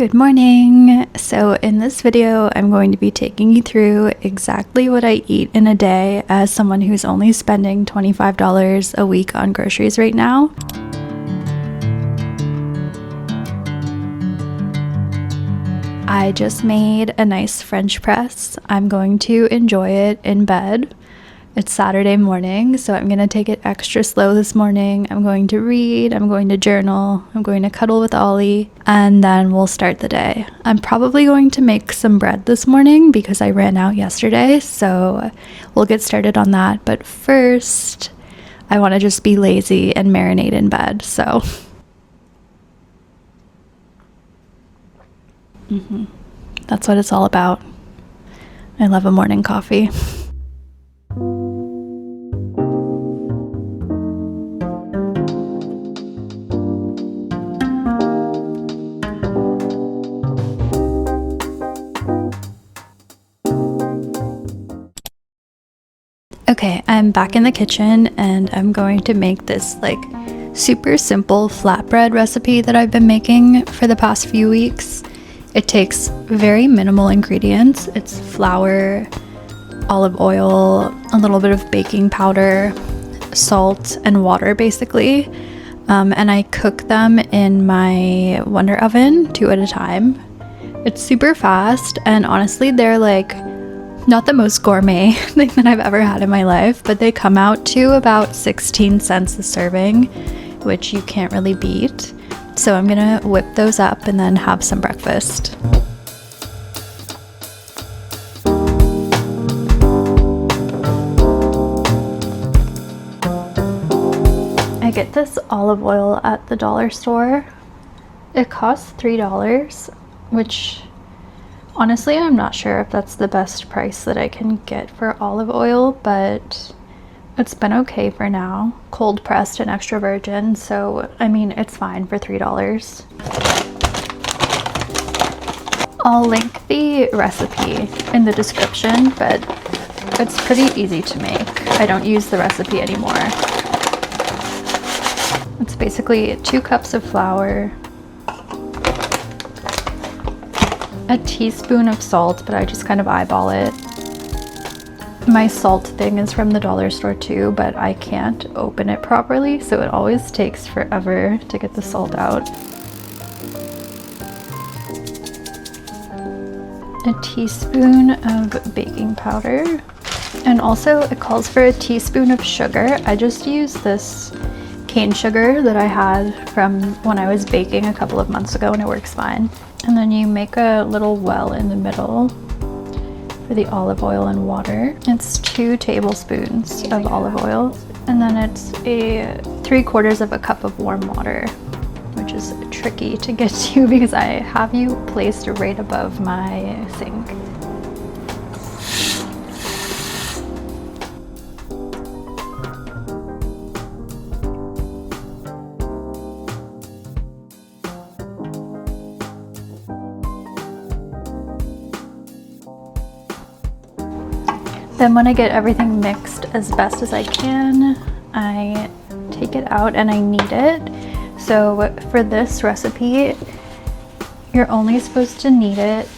Good morning! So in this video, I'm going to be taking you through exactly what I eat in a day as someone who's only spending $25 a week on groceries right now. I just made a nice French press. I'm going to enjoy it in bed. It's Saturday morning, so I'm going to take it extra slow this morning. I'm going to read, I'm going to journal, I'm going to cuddle with Ollie, and then we'll start the day. I'm probably going to make some bread this morning because I ran out yesterday, so we'll get started on that. But first, I want to just be lazy and marinate in bed, so. That's what it's all about. I love a morning coffee. Okay, I'm back in the kitchen and I'm going to make this like super simple flatbread recipe that I've been making for the past few weeks. It takes very minimal ingredients. It's flour, olive oil, a little bit of baking powder, salt, and water basically. And I cook them in my Wonder Oven 2 at a time. It's super fast and honestly they're like not the most gourmet thing that I've ever had in my life, but they come out to about 16 cents a serving, which you can't really beat. So I'm gonna whip those up and then have some breakfast. I get this olive oil at the dollar store. It costs $3, which honestly, I'm not sure if that's the best price that I can get for olive oil, but it's been okay for now. Cold pressed and extra virgin, so I mean, it's fine for $3. I'll link the recipe in the description, but it's pretty easy to make. I don't use the recipe anymore. It's basically 2 cups of flour, a teaspoon of salt, but I just kind of eyeball it. My salt thing is from the dollar store too, but I can't open it properly, so it always takes forever to get the salt out. A teaspoon of baking powder, and also it calls for a teaspoon of sugar. I just use this cane sugar that I had from when I was baking a couple of months ago and it works fine. And then you make a little well in the middle for the olive oil and water. It's 2 tablespoons of olive oil. And then it's a 3/4 of a cup of warm water, which is tricky to get to because I have you placed right above my sink. Then when I get everything mixed as best as I can, I take it out and I knead it. So for this recipe, you're only supposed to knead it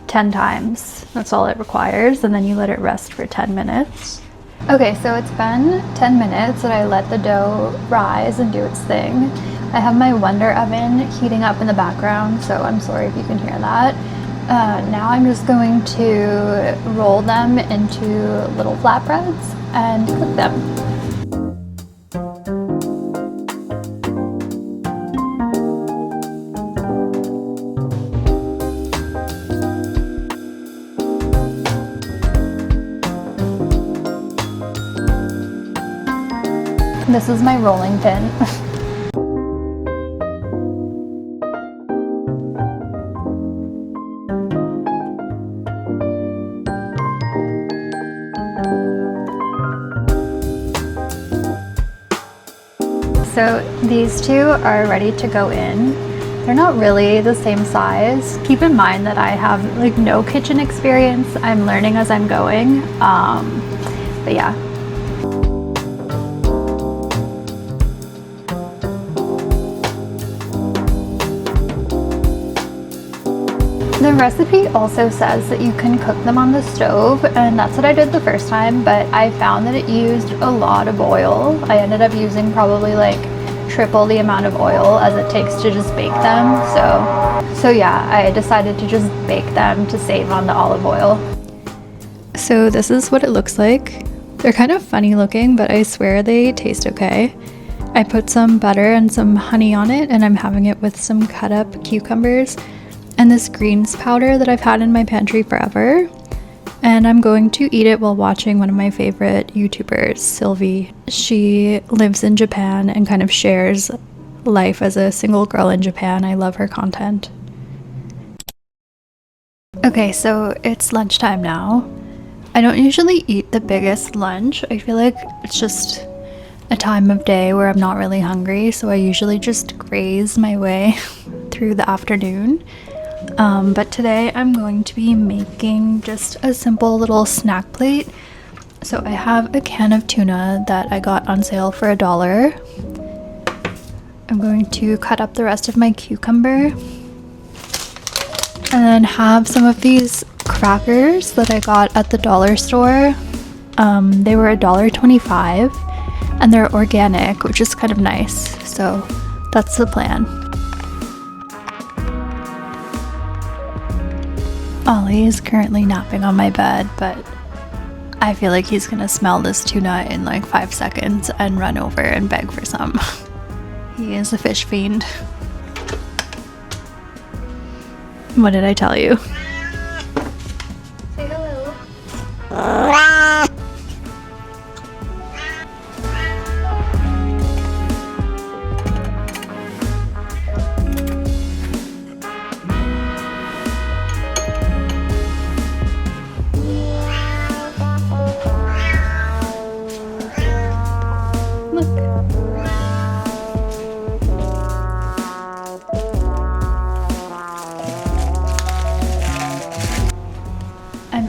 10 times. That's all it requires, and then you let it rest for 10 minutes. Okay, so it's been 10 minutes that I let the dough rise and do its thing. I have my Wonder Oven heating up in the background, so I'm sorry if you can hear that. Now I'm just going to roll them into little flatbreads and cook them. This is my rolling pin. So these 2 are ready to go in. They're not really the same size. Keep in mind that I have like no kitchen experience. I'm learning as I'm going. But yeah. The recipe also says that you can cook them on the stove, and that's what I did the first time, but I found that it used a lot of oil. I ended up using probably like triple the amount of oil as it takes to just bake them. So yeah, I decided to just bake them to save on the olive oil. So this is what it looks like. They're kind of funny looking, but I swear they taste okay. I put some butter and some honey on it, and I'm having it with some cut up cucumbers and this greens powder that I've had in my pantry forever. And I'm going to eat it while watching one of my favorite YouTubers, Sylvie. She lives in Japan and kind of shares life as a single girl in Japan. I love her content. Okay, so it's lunchtime now. I don't usually eat the biggest lunch. I feel like it's just a time of day where I'm not really hungry, so I usually just graze my way through the afternoon. But today I'm going to be making just a simple little snack plate. So I have a can of tuna that I got on sale for $1. I'm going to cut up the rest of my cucumber and then have some of these crackers that I got at the dollar store. They were $1.25 and they're organic, which is kind of nice. So that's the plan. Ollie is currently napping on my bed, but I feel like he's gonna smell this tuna in like 5 seconds and run over and beg for some. He is a fish fiend. What did I tell you? Say hello.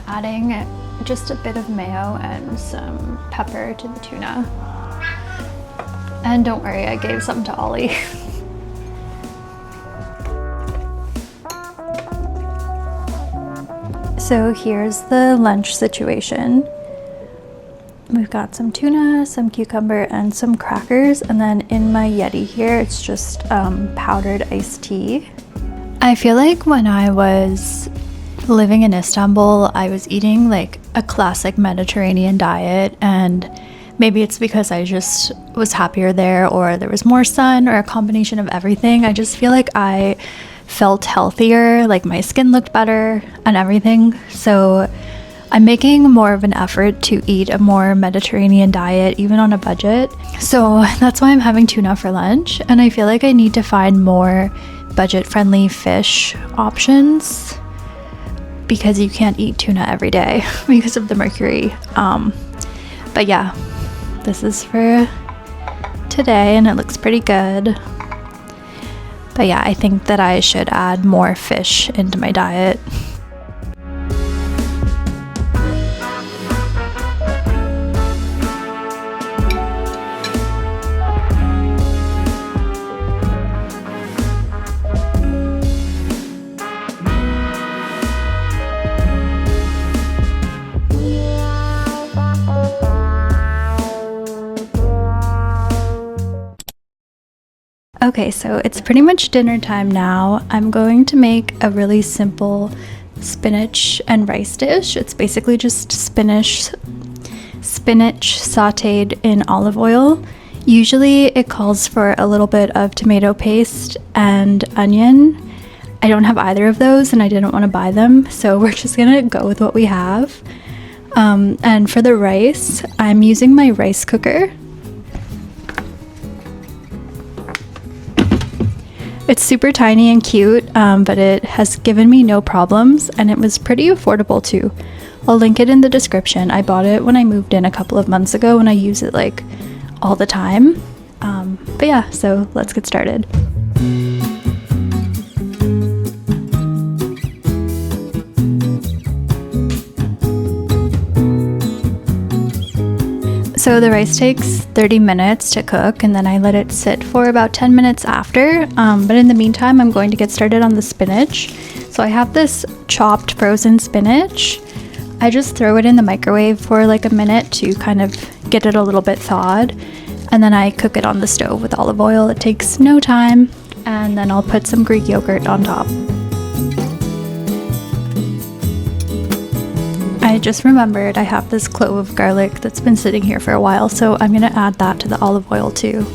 Adding just a bit of mayo and some pepper to the tuna. And don't worry, I gave some to Ollie. So here's the lunch situation. We've got some tuna, some cucumber, and some crackers. And then in my Yeti here, it's just powdered iced tea. I feel like when I was living in Istanbul, I was eating like a classic Mediterranean diet, and maybe it's because I just was happier there, or there was more sun, or a combination of everything. I just feel like I felt healthier, like my skin looked better and everything. So I'm making more of an effort to eat a more Mediterranean diet, even on a budget. So that's why I'm having tuna for lunch, and I feel like I need to find more budget-friendly fish options, because you can't eat tuna every day because of the mercury. But yeah, this is for today and it looks pretty good. But yeah, I think that I should add more fish into my diet. Okay, so it's pretty much dinner time now. I'm going to make a really simple spinach and rice dish. It's basically just spinach sauteed in olive oil. Usually it calls for a little bit of tomato paste and onion. I don't have either of those and I didn't want to buy them, so we're just gonna go with what we have. And for the rice, I'm using my rice cooker. It's super tiny and cute, but it has given me no problems, and it was pretty affordable too. I'll link it in the description. I bought it when I moved in a couple of months ago, and I use it like all the time. But yeah, so let's get started. So the rice takes 30 minutes to cook, and then I let it sit for about 10 minutes after. But in the meantime, I'm going to get started on the spinach. So I have this chopped frozen spinach. I just throw it in the microwave for like a minute to kind of get it a little bit thawed. And then I cook it on the stove with olive oil. It takes no time. And then I'll put some Greek yogurt on top. I just remembered I have this clove of garlic that's been sitting here for a while, so I'm gonna add that to the olive oil too.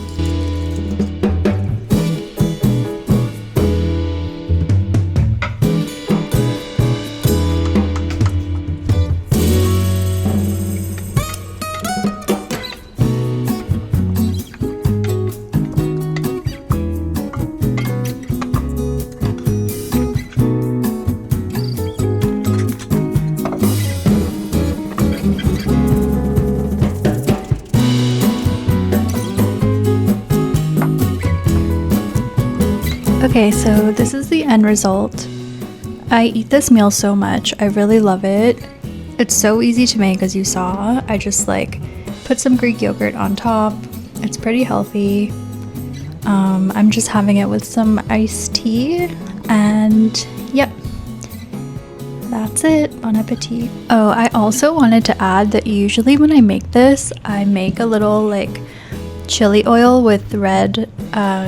Okay, so this is the end result. I eat this meal so much. I really love it. It's so easy to make, as you saw. I just like put some Greek yogurt on top. It's pretty healthy. I'm just having it with some iced tea, and yep, that's it. Bon appetit. Oh, I also wanted to add that usually when I make this, I make a little like chili oil with red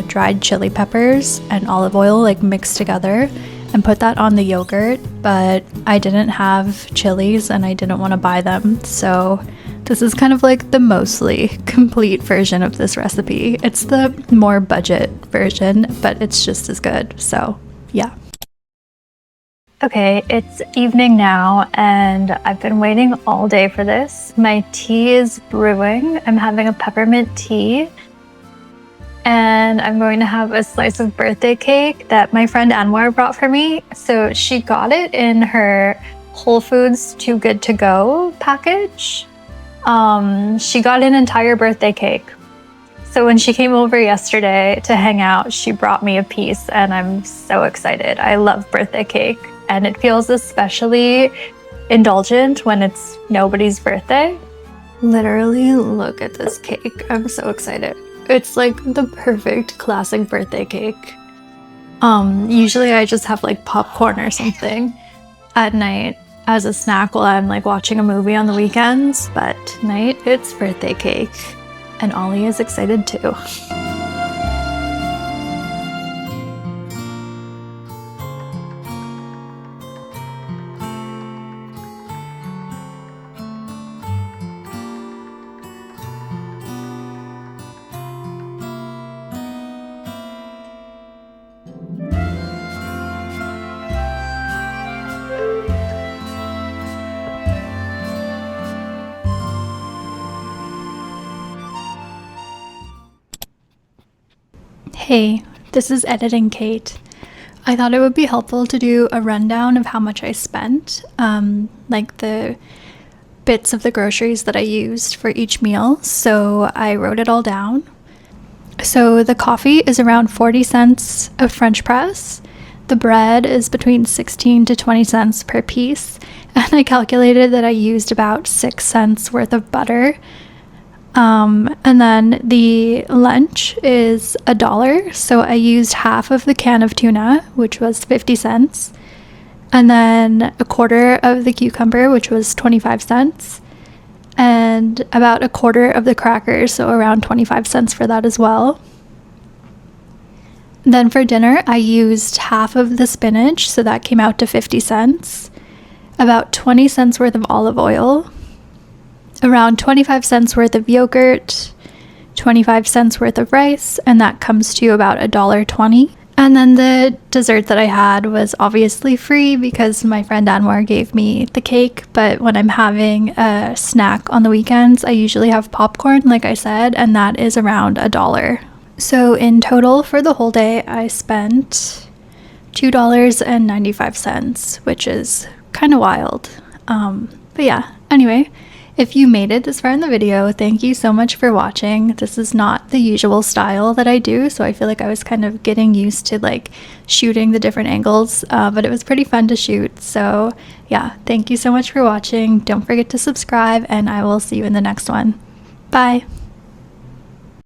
dried chili peppers and olive oil like mixed together and put that on the yogurt, but I didn't have chilies and I didn't want to buy them, so this is kind of like the mostly complete version of this recipe. It's the more budget version, but it's just as good, so yeah. Okay, it's evening now and I've been waiting all day for this. My tea is brewing. I'm having a peppermint tea and I'm going to have a slice of birthday cake that my friend Anouare brought for me. So she got it in her Whole Foods Too Good To Go package. She got an entire birthday cake. So when she came over yesterday to hang out, she brought me a piece and I'm so excited. I love birthday cake. And it feels especially indulgent when it's nobody's birthday. Literally, look at this cake. I'm so excited. It's like the perfect classic birthday cake. Usually I just have like popcorn or something at night as a snack while I'm like watching a movie on the weekends, but tonight it's birthday cake. And Ollie is excited too. Hey, this is Editing Kate. I thought it would be helpful to do a rundown of how much I spent, like the bits of the groceries that I used for each meal, so I wrote it all down. So the coffee is around 40 cents of French press. The bread is between 16 to 20 cents per piece, and I calculated that I used about 6 cents worth of butter. And then the lunch is $1, so I used half of the can of tuna, which was 50 cents, and then a quarter of the cucumber, which was 25 cents, and about a quarter of the crackers, so around 25 cents for that as well. Then for dinner, I used half of the spinach, so that came out to 50 cents, about 20 cents worth of olive oil, around 25 cents worth of yogurt, 25 cents worth of rice, and that comes to about $1.20. And then the dessert that I had was obviously free because my friend Anouare gave me the cake, but when I'm having a snack on the weekends, I usually have popcorn, like I said, and that is around $1. So in total for the whole day, I spent $2.95, which is kind of wild. But yeah, anyway, if you made it this far in the video, thank you so much for watching. This is not the usual style that I do, so I feel like I was kind of getting used to like shooting the different angles, but it was pretty fun to shoot. So yeah, thank you so much for watching. Don't forget to subscribe, and I will see you in the next one. Bye. Bye.